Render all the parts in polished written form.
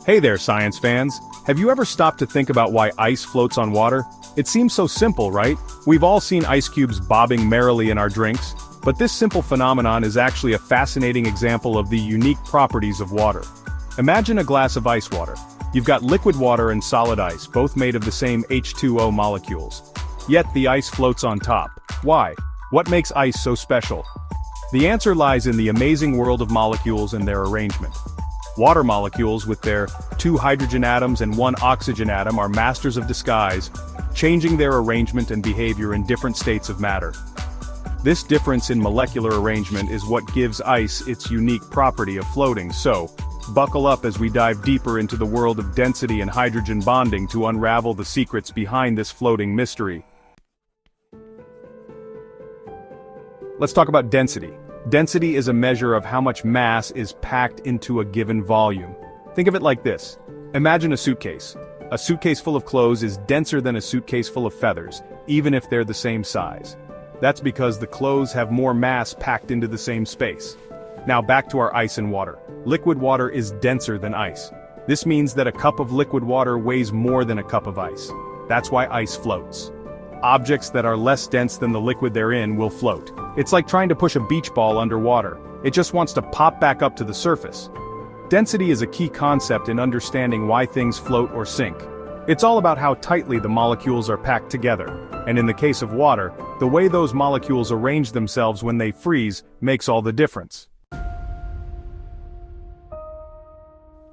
Hey there, science fans! Have you ever stopped to think about why ice floats on water? It seems so simple, right? We've all seen ice cubes bobbing merrily in our drinks, but this simple phenomenon is actually a fascinating example of the unique properties of water. Imagine a glass of ice water. You've got liquid water and solid ice, both made of the same H2O molecules. Yet the ice floats on top. Why? What makes ice so special? The answer lies in the amazing world of molecules and their arrangement. Water molecules with their 2 hydrogen atoms and 1 oxygen atom are masters of disguise, changing their arrangement and behavior in different states of matter. This difference in molecular arrangement is what gives ice its unique property of floating, so, buckle up as we dive deeper into the world of density and hydrogen bonding to unravel the secrets behind this floating mystery. Let's talk about density. Density is a measure of how much mass is packed into a given volume. Think of it like this. Imagine a suitcase. A suitcase full of clothes is denser than a suitcase full of feathers, even if they're the same size. That's because the clothes have more mass packed into the same space. Now back to our ice and water. Liquid water is denser than ice. This means that a cup of liquid water weighs more than a cup of ice. That's why ice floats. Objects that are less dense than the liquid they're in will float. It's like trying to push a beach ball underwater. It just wants to pop back up to the surface. Density is a key concept in understanding why things float or sink. It's all about how tightly the molecules are packed together, and in the case of water, the way those molecules arrange themselves when they freeze makes all the difference.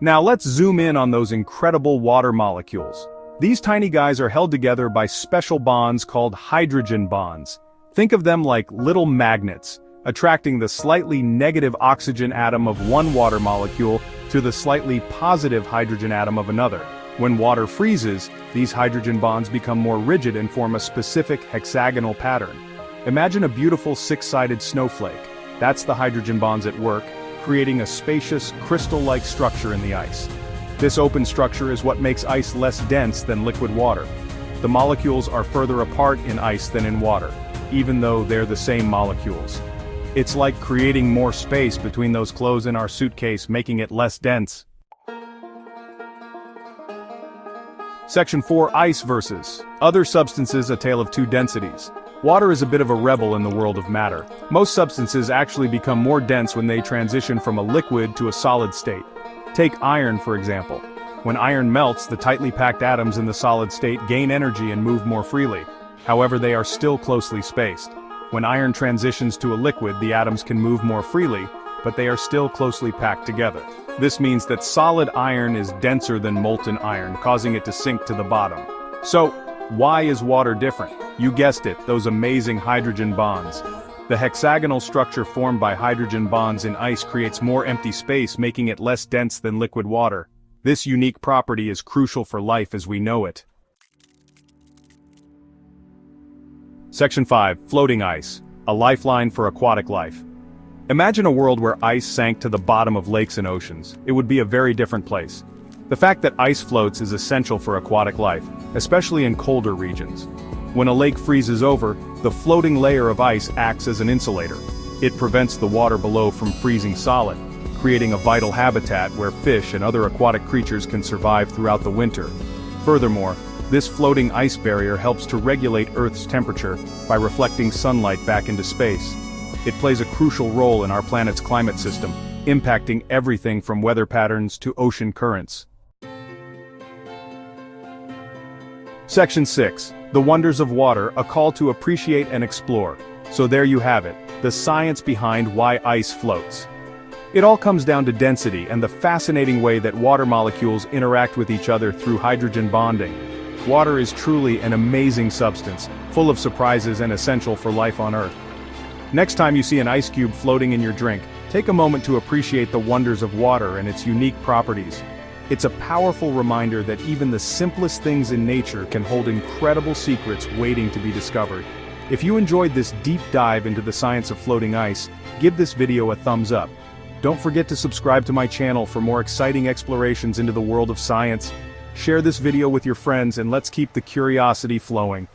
Now let's zoom in on those incredible water molecules. These tiny guys are held together by special bonds called hydrogen bonds. Think of them like little magnets, attracting the slightly negative oxygen atom of one water molecule to the slightly positive hydrogen atom of another. When water freezes, these hydrogen bonds become more rigid and form a specific hexagonal pattern. Imagine a beautiful 6-sided snowflake. That's the hydrogen bonds at work, creating a spacious, crystal-like structure in the ice. This open structure is what makes ice less dense than liquid water. The molecules are further apart in ice than in water, even though they're the same molecules. It's like creating more space between those clothes in our suitcase, making it less dense. Section 4. Ice versus other substances, a tale of two densities. Water is a bit of a rebel in the world of matter. Most substances actually become more dense when they transition from a liquid to a solid state. Take iron, for example. When iron melts, the tightly packed atoms in the solid state gain energy and move more freely. However, they are still closely spaced. When iron transitions to a liquid, the atoms can move more freely, but they are still closely packed together. This means that solid iron is denser than molten iron, causing it to sink to the bottom. So, why is water different? You guessed it, those amazing hydrogen bonds. The hexagonal structure formed by hydrogen bonds in ice creates more empty space, making it less dense than liquid water. This unique property is crucial for life as we know it. Section 5. Floating ice, a lifeline for aquatic life. Imagine a world where ice sank to the bottom of lakes and oceans. It would be a very different place. The fact that ice floats is essential for aquatic life, especially in colder regions. When a lake freezes over, the floating layer of ice acts as an insulator. It prevents the water below from freezing solid, creating a vital habitat where fish and other aquatic creatures can survive throughout the winter. Furthermore, this floating ice barrier helps to regulate Earth's temperature by reflecting sunlight back into space. It plays a crucial role in our planet's climate system, impacting everything from weather patterns to ocean currents. Section 6. The wonders of water, a call to appreciate and explore. So there you have it, the science behind why ice floats. It all comes down to density and the fascinating way that water molecules interact with each other through hydrogen bonding. Water is truly an amazing substance, full of surprises and essential for life on Earth. Next time you see an ice cube floating in your drink, take a moment to appreciate the wonders of water and its unique properties. It's a powerful reminder that even the simplest things in nature can hold incredible secrets waiting to be discovered. If you enjoyed this deep dive into the science of floating ice, give this video a thumbs up. Don't forget to subscribe to my channel for more exciting explorations into the world of science. Share this video with your friends and let's keep the curiosity flowing.